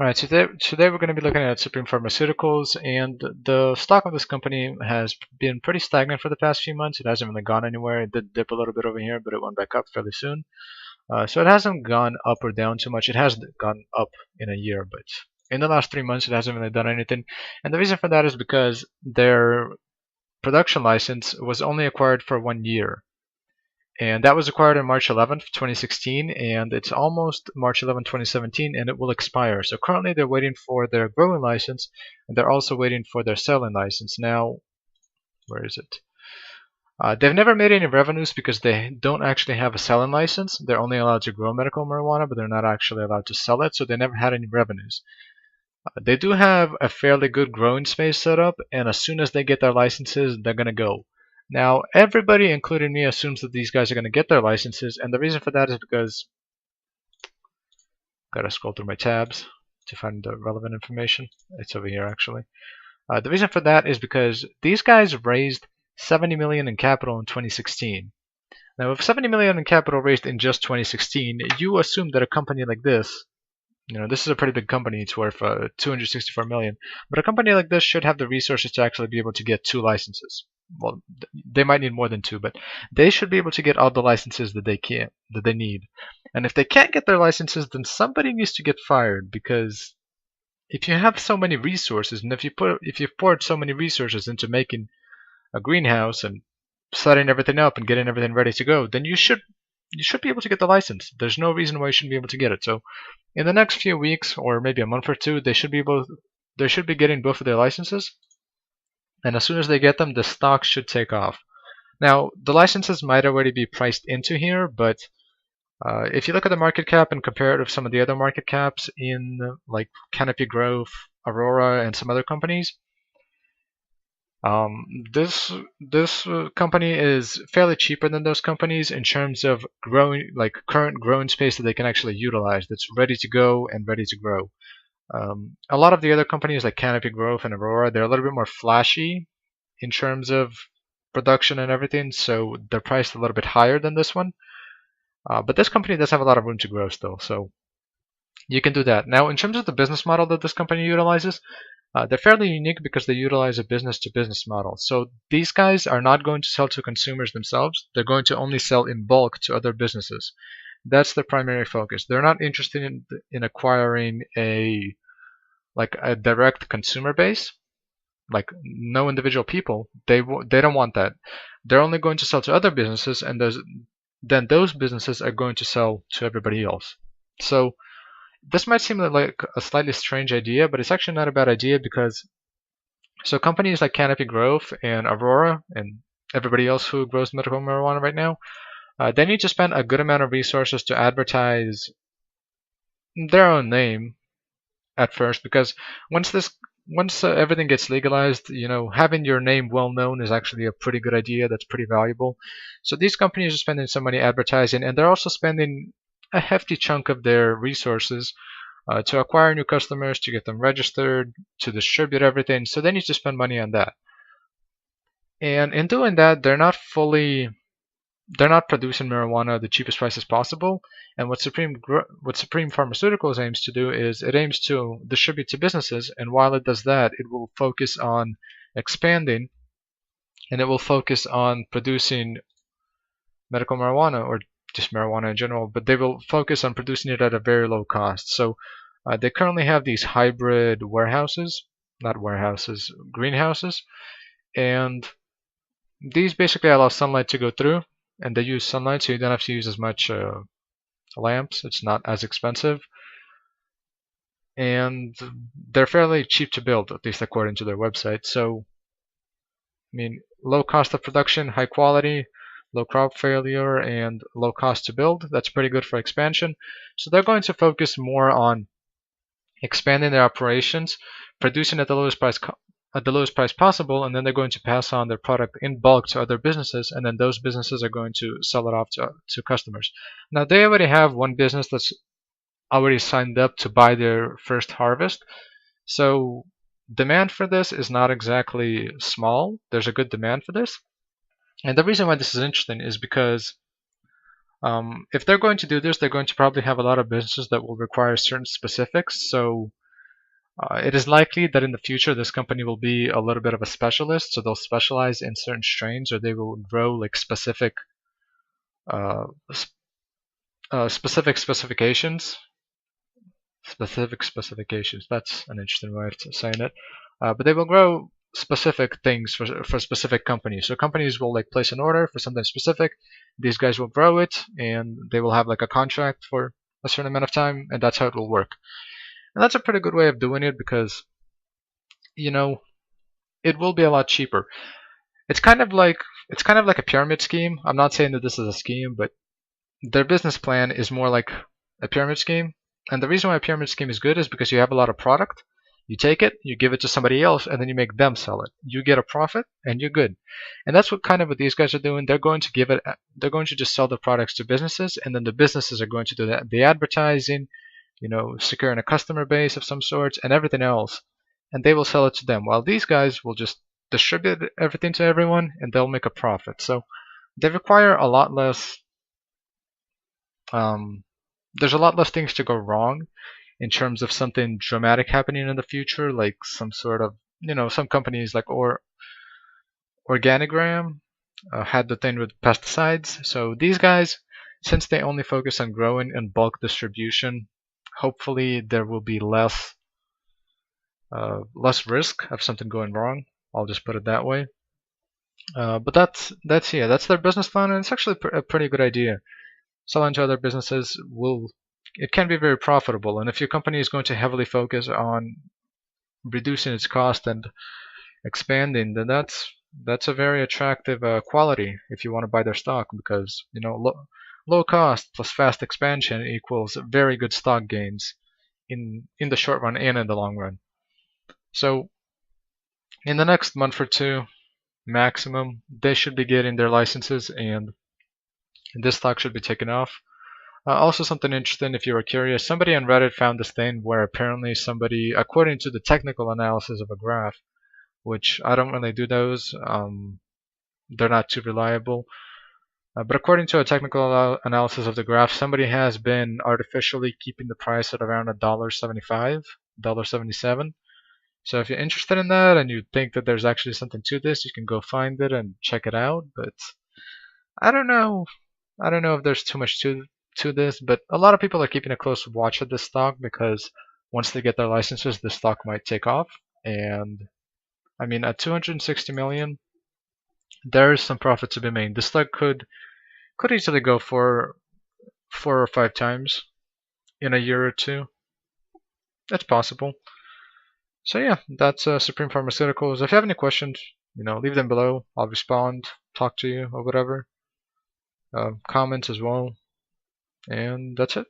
All right, today we're going to be looking at Supreme Pharmaceuticals, and the stock of this company has been pretty stagnant for the past few months. It hasn't really gone anywhere. It did dip a little bit over here, but it went back up fairly soon. So it hasn't gone up or down too much. It has gone up in a year, but in the last 3 months, it hasn't really done anything. And the reason for that is because their production license was only acquired for 1 year. And that was acquired on March 11th, 2016, and it's almost March 11th, 2017, and it will expire. So currently they're waiting for their growing license, and they're also waiting for their selling license. Now, where is it? They've never made any revenues because they don't actually have a selling license. They're only allowed to grow medical marijuana, but they're not actually allowed to sell it, so they never had any revenues. They do have a fairly good growing space set up, and as soon as they get their licenses, they're going to go. Now, everybody, including me, assumes that these guys are going to get their licenses, and the reason for that is because gotta scroll through my tabs to find the relevant information. It's over here, actually. The reason for that is because these guys raised 70 million in capital in 2016. Now, with 70 million in capital raised in just 2016, you assume that a company like this, this is a pretty big company. It's worth 264 million, but a company like this should have the resources to actually be able to get 2 licenses. Well, they might need more than 2, but they should be able to get all the licenses that they need. And if they can't get their licenses, then somebody needs to get fired, because if you have so many resources, and if you've poured so many resources into making a greenhouse and setting everything up and getting everything ready to go, then you should be able to get the license. There's no reason why you shouldn't be able to get it. So in the next few weeks, or maybe a month or two, they should be getting both of their licenses. And as soon as they get them, the stock should take off. Now, the licenses might already be priced into here, but if you look at the market cap and compare it with some of the other market caps in like Canopy Growth, Aurora, and some other companies, this company is fairly cheaper than those companies in terms of current growing space that they can actually utilize, that's ready to go and ready to grow. A lot of the other companies like Canopy Growth and Aurora, they're a little bit more flashy in terms of production and everything, so they're priced a little bit higher than this one. But this company does have a lot of room to grow still, so you can do that. Now, in terms of the business model that this company utilizes, they're fairly unique because they utilize a business-to-business model. So these guys are not going to sell to consumers themselves. They're going to only sell in bulk to other businesses. That's their primary focus. They're not interested in acquiring a direct consumer base, like no individual people. They don't want that. They're only going to sell to other businesses, and then those businesses are going to sell to everybody else. So this might seem like a slightly strange idea, but it's actually not a bad idea, because companies like Canopy Growth and Aurora and everybody else who grows medical marijuana right now, they need to spend a good amount of resources to advertise their own name at first, because once everything gets legalized, having your name well known is actually a pretty good idea. That's pretty valuable. So these companies are spending some money advertising, and they're also spending a hefty chunk of their resources to acquire new customers, to get them registered, to distribute everything. So they need to spend money on that. And in doing that, they're not producing marijuana at the cheapest prices possible. And what Supreme Pharmaceuticals aims to do is it aims to distribute to businesses. And while it does that, it will focus on expanding, and it will focus on producing medical marijuana, or just marijuana in general, but they will focus on producing it at a very low cost. So they currently have these hybrid greenhouses, and these basically allow sunlight to go through, and they use sunlight, so you don't have to use as much lamps. It's not as expensive, and they're fairly cheap to build, at least according to their website. So, I mean, low cost of production, high quality, low crop failure, and low cost to build. That's pretty good for expansion. So they're going to focus more on expanding their operations, producing at the lowest price possible, and then they're going to pass on their product in bulk to other businesses, and then those businesses are going to sell it off to customers. Now, they already have one business that's already signed up to buy their first harvest, so demand for this is not exactly small. There's a good demand for this. And the reason why this is interesting is because if they're going to do this, they're going to probably have a lot of businesses that will require certain specifics. So It is likely that in the future this company will be a little bit of a specialist, so they'll specialize in certain strains, or they will grow like uh, specific specifications. Specific specifications. That's an interesting way of saying it. But they will grow specific things for specific companies. So companies will like place an order for something specific. These guys will grow it, and they will have like a contract for a certain amount of time, and that's how it will work. And that's a pretty good way of doing it because, you know, it will be a lot cheaper. It's kind of like a pyramid scheme. I'm not saying that this is a scheme, but their business plan is more like a pyramid scheme. And the reason why a pyramid scheme is good is because you have a lot of product. You take it, you give it to somebody else, and then you make them sell it. You get a profit, and you're good. And that's what these guys are doing. They're going to they're going to just sell the products to businesses, and then the businesses are going to do the advertising, securing a customer base of some sorts, and everything else. And they will sell it to them, while these guys will just distribute everything to everyone, and they'll make a profit. So they require a lot less. There's a lot less things to go wrong in terms of something dramatic happening in the future, like some sort of, some companies like Organigram had the thing with pesticides. So these guys, since they only focus on growing and bulk distribution, hopefully there will be less risk of something going wrong. I'll just put it that way. But that's their business plan, and it's actually a pretty good idea. Selling to other businesses it can be very profitable, and if your company is going to heavily focus on reducing its cost and expanding, then that's a very attractive quality if you want to buy their stock, because low cost plus fast expansion equals very good stock gains in the short run and in the long run. So in the next month or two maximum, they should be getting their licenses, and this stock should be taken off. Also, something interesting, if you were curious, somebody on Reddit found this thing where apparently somebody, according to the technical analysis of a graph, which I don't really do those, they're not too reliable. But according to a technical analysis of the graph, somebody has been artificially keeping the price at around $1.75, $1.77. So if you're interested in that and you think that there's actually something to this, you can go find it and check it out. But I don't know. I don't know if there's too much to this, but a lot of people are keeping a close watch at this stock because once they get their licenses, the stock might take off. And I mean, at 260 million, there is some profit to be made. The stock could easily go for 4 or 5 times in a year or two. That's possible. So yeah, that's Supreme Pharmaceuticals. If you have any questions, leave them below. I'll respond, talk to you, or whatever. Comments as well. And that's it.